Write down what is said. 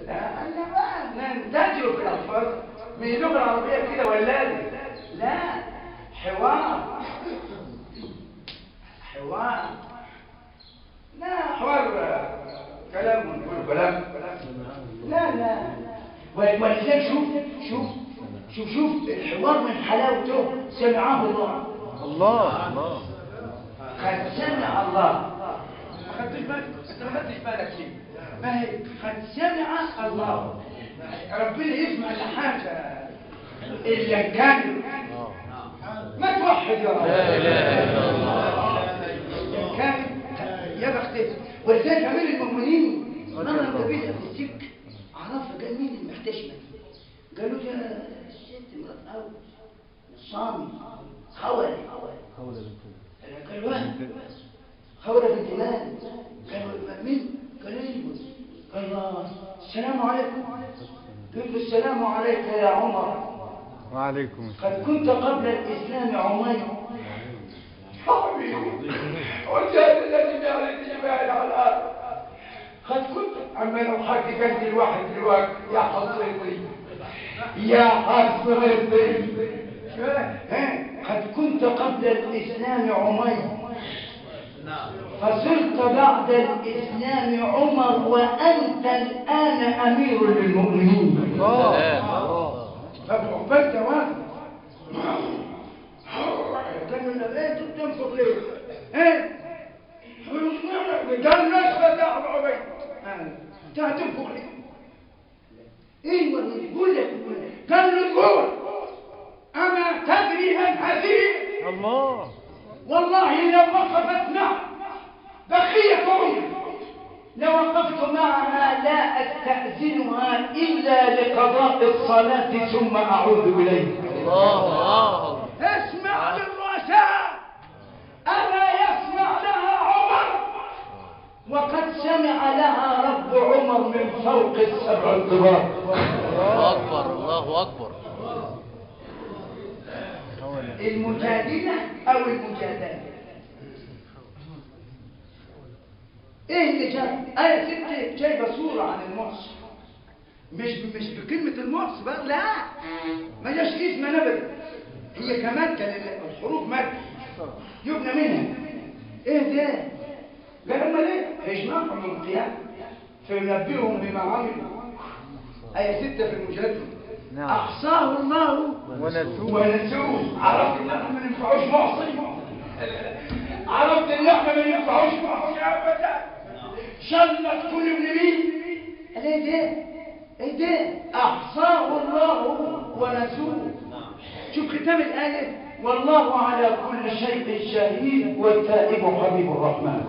لا ننتجه في الألفاظ من اللغة العربية كده ولا لا حوار لا حوار كلام ونقول كلام لا ولذلك شوف الحوار من حلاوته سمعه الله قد سمع الله ما خدتش بالك انت ما خدتش بالك ليه ما هي قد سمع الله ربنا يسمع لحاجه الا كان ما توحد يا رب لا اله الا الله كان يا بختك ولذلك امير المؤمنين مره قابلها في السك عرفها قال مين المحتشمه دي قالوا يا الست مرات اول صامي خوله قال وين خوله بنت مال قالوا مين قال ايه قال السلام عليكم قلت له السلام عليك يا عمر وعليكم السلام قد كنت قبل الاسلام عمير حبيبي والجهل الذي جعل الجبال على الارض قد كنت اما لو حد جنبي الواحد دلوقتي يا حصرتي قد كنت قبل الاسلام عمير فصرت بعد الاسلام عمر وانت الان امير للمؤمنين فبعبدت واحد كانوا ايه تنفق ليه قال ناس فتاح بعبيد تنفق ليه ايه يقول لك قال له تقول اما تدري ان هذه الله والله لو وقفت معه بقية عمري لوقفت معها لا استأذنها إلا لقضاء الصلاة ثم أعود إليه الله اسمع للرؤساء ألا يسمع لها عمر وقد سمع لها رب عمر من فوق السبع الطباق الله أكبر الله أكبر المجادلة أو المجادلة ايه اللي جاي ست جايبه صوره عن المعص مش بكلمه المعص بقى لا ما جاش اسمها ابدا هي كمان كان الحروف مد يبنى منها ايه ده قال امال ايه اجمعهم من القيامه فينبئهم بما عملوا ايه 6 في المجادله نعم. احصاه الله ونسوه عرفت ان احنا ما ننفعوش معصي عرفت ان احنا ما ننفعوش معصي ابدا شلت كل ابن مين قال ايه ده احصاه الله ونسوه شوف ختام الايه والله على كل شيء شهيد والتائب حبيب الرحمن